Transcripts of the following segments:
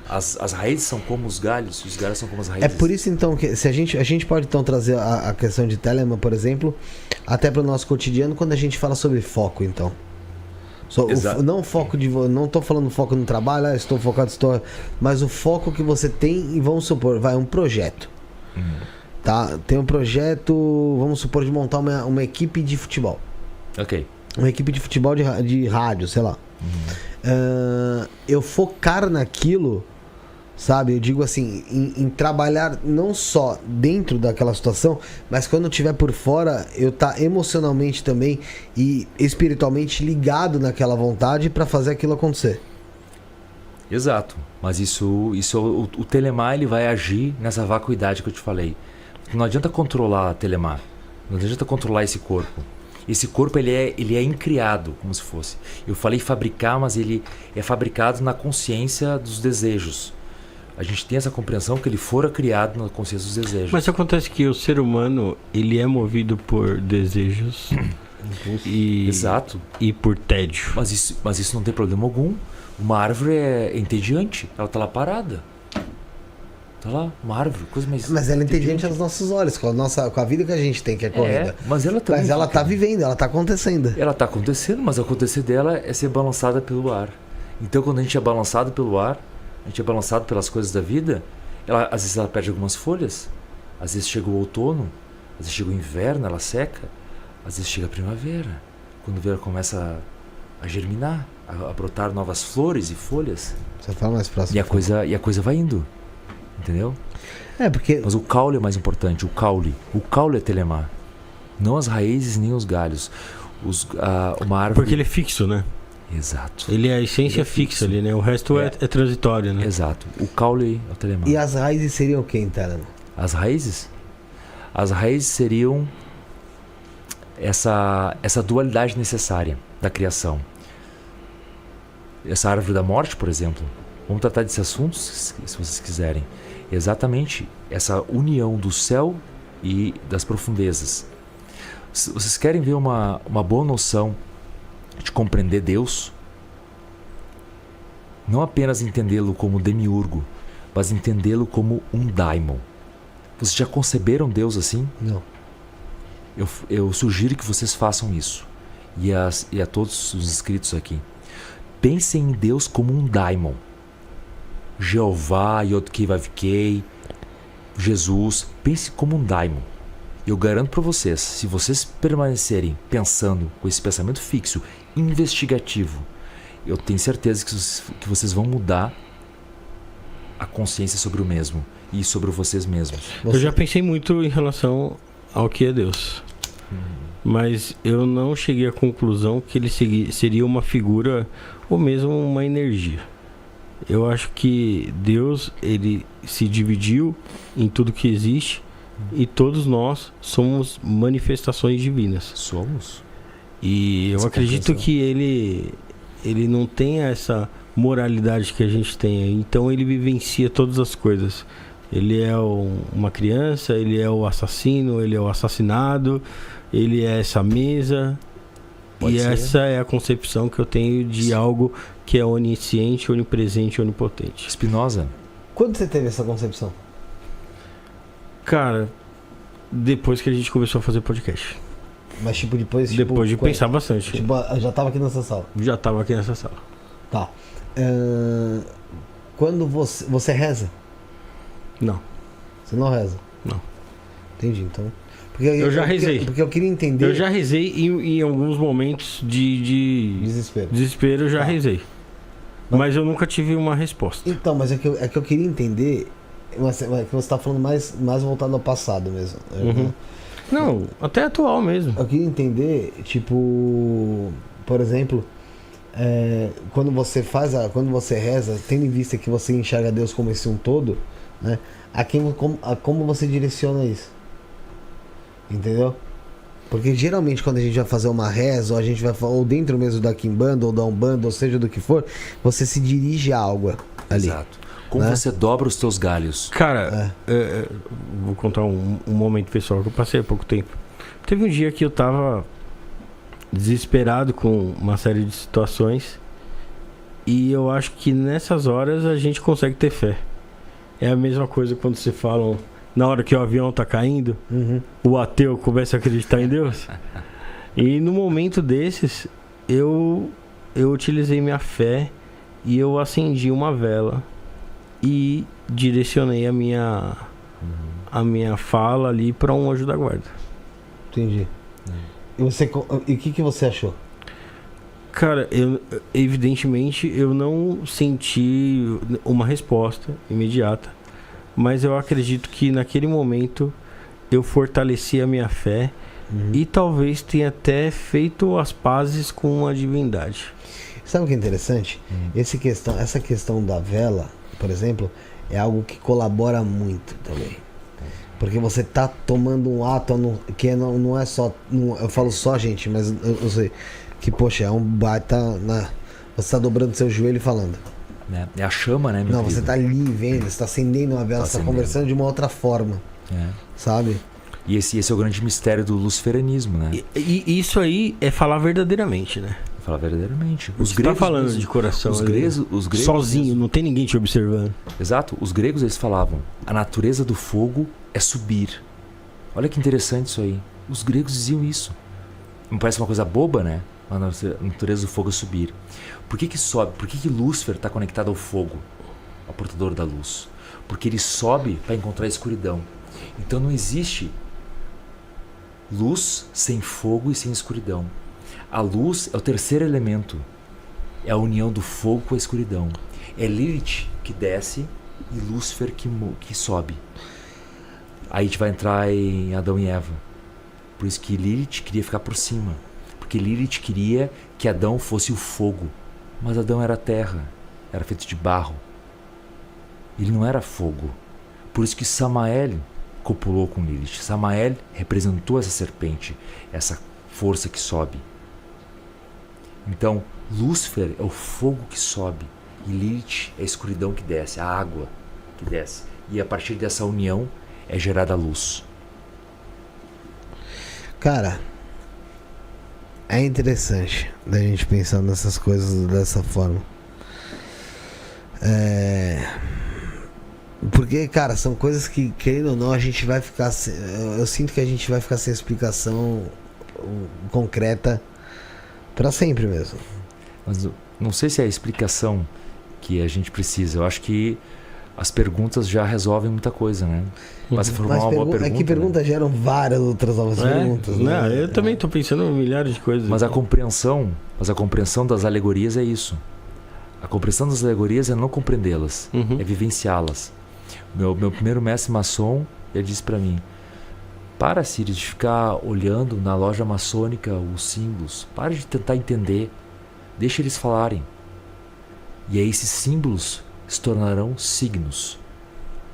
As raízes são como os galhos são como as raízes. É por isso, então, que se a gente pode então trazer a questão de Telemann, por exemplo, até para o nosso cotidiano, quando a gente fala sobre foco, então. Não foco não estou falando foco no trabalho, estou focado, mas o foco que você tem, e vamos supor, vai um projeto. Tá? Tem um projeto, vamos supor, de montar uma equipe de futebol. Ok. Uma equipe de futebol de rádio, sei lá. Eu focar naquilo, sabe? Eu digo assim, em trabalhar não só dentro daquela situação, mas quando eu estiver por fora, eu estar emocionalmente também e espiritualmente ligado naquela vontade para fazer aquilo acontecer. Exato. Mas o Telemann, ele vai agir nessa vacuidade que eu te falei. Não adianta controlar a Telemann. Não adianta controlar esse corpo. Esse corpo ele é incriado, como se fosse. Eu falei fabricar, mas ele é fabricado na consciência dos desejos. A gente tem essa compreensão que ele fora criado na consciência dos desejos. Mas acontece que o ser humano, ele é movido por desejos Exato. E por tédio. Mas isso não tem problema algum. Uma árvore é entediante. Ela está lá parada. Tá lá, uma árvore, coisa mais... Mas ela é entediante aos nossos olhos, com a vida que a gente tem, que é corrida. Mas ela também... Mas ela tá vivendo, ela tá acontecendo. Ela tá acontecendo, mas acontecer dela é ser balançada pelo ar. Então, quando a gente é balançado pelo ar, a gente é balançado pelas coisas da vida, às vezes ela perde algumas folhas, às vezes chega o outono, às vezes chega o inverno, ela seca, às vezes chega a primavera, quando ela começa a germinar, a brotar novas flores e folhas. Você fala mais próximo. E a coisa vai indo. Entendeu? Porque... Mas o caule é mais importante, o caule. O caule é Telemann. Não as raízes nem os galhos. Uma árvore... Porque ele é fixo, né? Exato. Ele é a essência fixa ali, né? O resto é transitório, né? Exato. O caule é o Telemann. E as raízes seriam o que, então? As raízes? As raízes seriam essa dualidade necessária da criação. Essa árvore da morte, por exemplo. Vamos tratar desses assuntos, se vocês quiserem. Exatamente essa união do céu e das profundezas. Se vocês querem ver uma boa noção de compreender Deus, não apenas entendê-lo como demiurgo, mas entendê-lo como um daimon. Vocês já conceberam Deus assim? Não. Eu sugiro que vocês façam isso. E a todos os inscritos aqui. Pensem em Deus como um daimon. Jeová, Yod-Kei-Vav-Kei, Jesus, pense como um daimon. Eu garanto para vocês, se vocês permanecerem pensando com esse pensamento fixo, investigativo, eu tenho certeza que vocês vão mudar a consciência sobre o mesmo e sobre vocês mesmos. Eu já pensei muito em relação ao que é Deus, mas eu não cheguei à conclusão que ele seria uma figura ou mesmo uma energia. Eu acho que Deus, ele se dividiu em tudo que existe e todos nós somos manifestações divinas. Somos. E eu acredito que ele não tem essa moralidade que a gente tem. Então ele vivencia todas as coisas. Ele é uma criança, ele é o assassino, ele é o assassinado, ele é essa mesa. Pode ser. Essa é a concepção que eu tenho de algo que é onisciente, onipresente, onipotente. Spinoza? Quando você teve essa concepção? Cara, depois que a gente começou a fazer podcast. Mas depois de pensar bastante. Já estava aqui nessa sala? Já estava aqui nessa sala. Tá. Quando você reza? Não. Você não reza? Não. Entendi, então... Eu já rezei. Porque eu queria entender... Eu já rezei em alguns momentos de desespero, eu já rezei. Mas eu nunca tive uma resposta. Então, mas é que eu queria entender... Mas é que você está falando mais voltado ao passado mesmo. Uhum. Não, até atual mesmo. Eu queria entender, tipo... Por exemplo... quando você reza, tendo em vista que você enxerga Deus como esse um todo, né? Como você direciona isso? Entendeu? Porque geralmente quando a gente vai fazer uma reza, ou a gente vai ou dentro mesmo da Quimbanda ou da Umbanda, ou seja do que for, você se dirige a algo ali. Exato. Como você dobra os teus galhos. Cara, vou contar um momento pessoal que eu passei há pouco tempo. Teve um dia que eu tava desesperado com uma série de situações E eu acho que nessas horas a gente consegue ter fé. É a mesma coisa quando você fala na hora que o avião tá caindo, o ateu começa a acreditar em Deus. E no momento desses, eu utilizei minha fé e eu acendi uma vela e direcionei a minha fala ali para um anjo da guarda. Entendi. E o que você achou? Cara, evidentemente eu não senti uma resposta imediata, mas eu acredito que naquele momento eu fortaleci a minha fé e talvez tenha até feito as pazes com a divindade. Sabe o que é interessante? Essa questão da vela, por exemplo, é algo que colabora muito também. Porque você tá tomando um ato que não é só... eu falo só, gente, mas eu sei que, poxa, é um baita... você tá dobrando seu joelho e falando. É a chama, né? Não, você tá ali vendo, você tá acendendo uma vela, você tá conversando de uma outra forma. Sabe? E esse é o grande mistério do luciferanismo, né? E isso aí é falar verdadeiramente, né? Falar verdadeiramente. Os gregos tá falando mesmo, de coração. Os gregos sozinho, mesmo. Não tem ninguém te observando. Exato. Os gregos, eles falavam, a natureza do fogo é subir. Olha que interessante isso aí. Os gregos diziam isso. Não parece uma coisa boba, né? A natureza do fogo é subir. Por que sobe? Por que Lúcifer está conectado ao fogo? Ao portador da luz. Porque ele sobe para encontrar a escuridão. Então não existe luz sem fogo e sem escuridão. A luz é o terceiro elemento. É a união do fogo com a escuridão. É Lilith que desce e Lúcifer que sobe. Aí a gente vai entrar em Adão e Eva. Por isso que Lilith queria ficar por cima. Porque Lilith queria que Adão fosse o fogo. Mas Adão era terra. Era feito de barro. Ele não era fogo. Por isso que Samael copulou com Lilith. Samael representou essa serpente. Essa força que sobe. Então, Lúcifer é o fogo que sobe. E Lilith é a escuridão que desce. A água que desce. E a partir dessa união é gerada a luz. Cara, é interessante da gente pensar nessas coisas dessa forma. Porque, cara, são coisas que, querendo ou não, a gente vai ficar... eu sinto que a gente vai ficar sem explicação concreta pra sempre mesmo. Mas não sei se é a explicação que a gente precisa. Eu acho que as perguntas já resolvem muita coisa, né? Mas formar uma boa pergunta. É que perguntas geram várias outras novas perguntas. Não, né? Eu também estou pensando em milhares de coisas. Mas a compreensão das alegorias é isso. A compreensão das alegorias é não compreendê-las, é vivenciá-las. Meu primeiro mestre maçom, ele disse para mim: para, Sirius, de ficar olhando na loja maçônica os símbolos. Para de tentar entender. Deixa eles falarem. E aí esses símbolos se tornarão signos.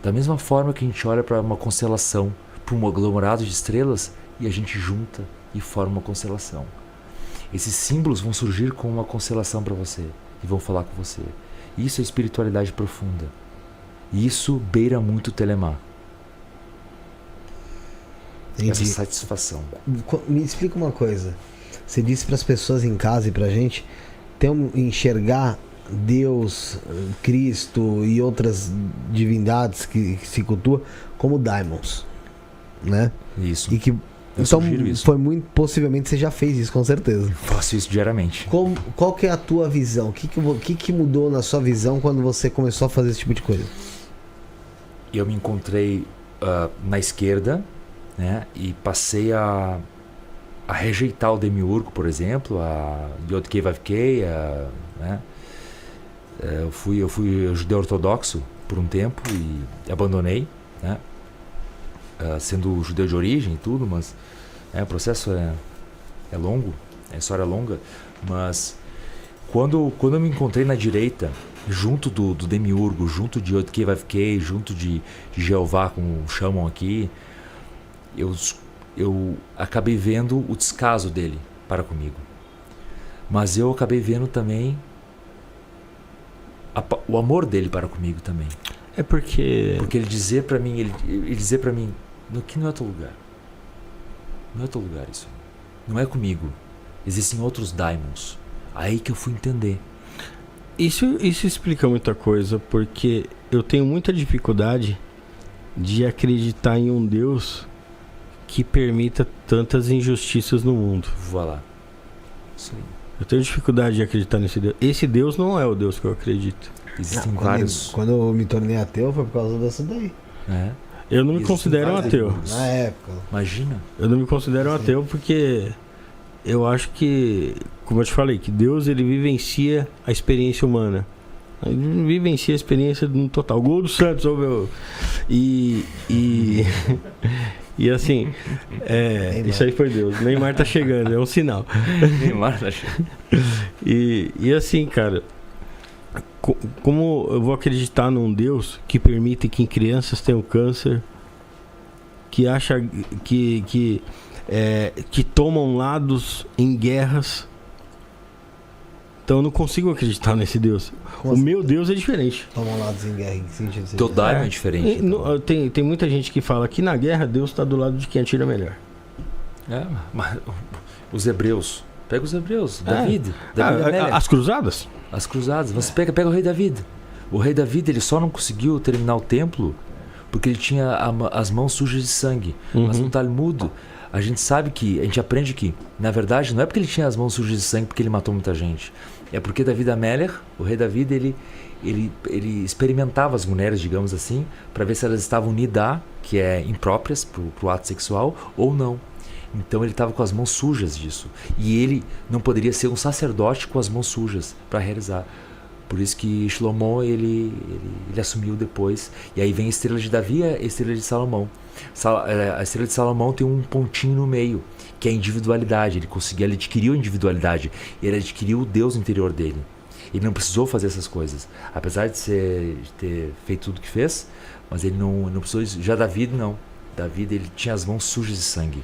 Da mesma forma que a gente olha para uma constelação, para um aglomerado de estrelas, e a gente junta e forma uma constelação. Esses símbolos vão surgir como uma constelação para você e vão falar com você. Isso é espiritualidade profunda. Isso beira muito o Telemar. Essa satisfação. Me explica uma coisa. Você disse para as pessoas em casa e para a gente enxergar Deus, Cristo e outras divindades que se cultuam como daimons, né? Isso. E que então foi muito possivelmente você já fez isso, com certeza. Faço isso diariamente. Qual que é a tua visão? O que mudou na sua visão quando você começou a fazer esse tipo de coisa? Eu me encontrei na esquerda, né? E passei a rejeitar o Demiurgo, por exemplo, a Yod-Kei Vav-Kei, né? Eu fui judeu ortodoxo por um tempo e abandonei, né? Sendo judeu de origem e tudo, mas o processo é longo, a história é longa, mas quando eu me encontrei na direita, junto do Demiurgo, junto de Yod-Kei Vav-Kei, junto de Jeová, como chamam aqui, eu acabei vendo o descaso dele para comigo. Mas eu acabei vendo também o amor dele para comigo também. É porque ele dizer para mim, ele dizer para mim, que não é teu lugar. Não é teu lugar isso. Não é comigo. Existem outros daimons. Aí que eu fui entender. Isso explica muita coisa, porque eu tenho muita dificuldade de acreditar em um Deus que permita tantas injustiças no mundo. Vou lá. Sim. Eu tenho dificuldade de acreditar nesse Deus. Esse Deus não é o Deus que eu acredito. Existem Não, vários. Quando eu me tornei ateu foi por causa dessa daí. É. Eu não me Existem considero um vários ateu. deuses. Na época. Imagina. Eu não me considero um Sim. ateu porque eu acho que, como eu te falei, que Deus ele vivencia a experiência humana. Ele vivencia a experiência no total. Gol do Santos, ô meu. E assim, isso aí foi Deus. Neymar tá chegando, é um sinal. Neymar tá cheio. E assim, cara, como eu vou acreditar num Deus que permite que crianças tenham câncer, que acha que tomam lados em guerras? Então eu não consigo acreditar nesse Deus. Como O assim? meu Deus é diferente. Tomam lados em guerra, em que sentido? você Teu diz? daimon é diferente. Então. Tem muita gente que fala que na guerra Deus está do lado de quem atira melhor. É, mas os hebreus. Pega os hebreus. David. As cruzadas? As cruzadas. Você pega o rei David. O rei David ele só não conseguiu terminar o templo porque ele tinha as mãos sujas de sangue. Mas no Talmud a gente sabe que, a gente aprende que, na verdade, não é porque ele tinha as mãos sujas de sangue porque ele matou muita gente. É porque David Ameller, o rei David, ele experimentava as mulheres, digamos assim, para ver se elas estavam nidá, que é impróprias para o ato sexual, ou não. Então ele estava com as mãos sujas disso. E ele não poderia ser um sacerdote com as mãos sujas para realizar. Por isso que Shlomo ele assumiu depois. E aí vem a estrela de Davi e a estrela de Salomão. A estrela de Salomão tem um pontinho no meio, que é a individualidade. Ele adquiriu a individualidade. Ele adquiriu o Deus interior dele. Ele não precisou fazer essas coisas. Apesar de ter feito tudo que fez, mas ele não precisou. Já Davi não. Davi ele tinha as mãos sujas de sangue.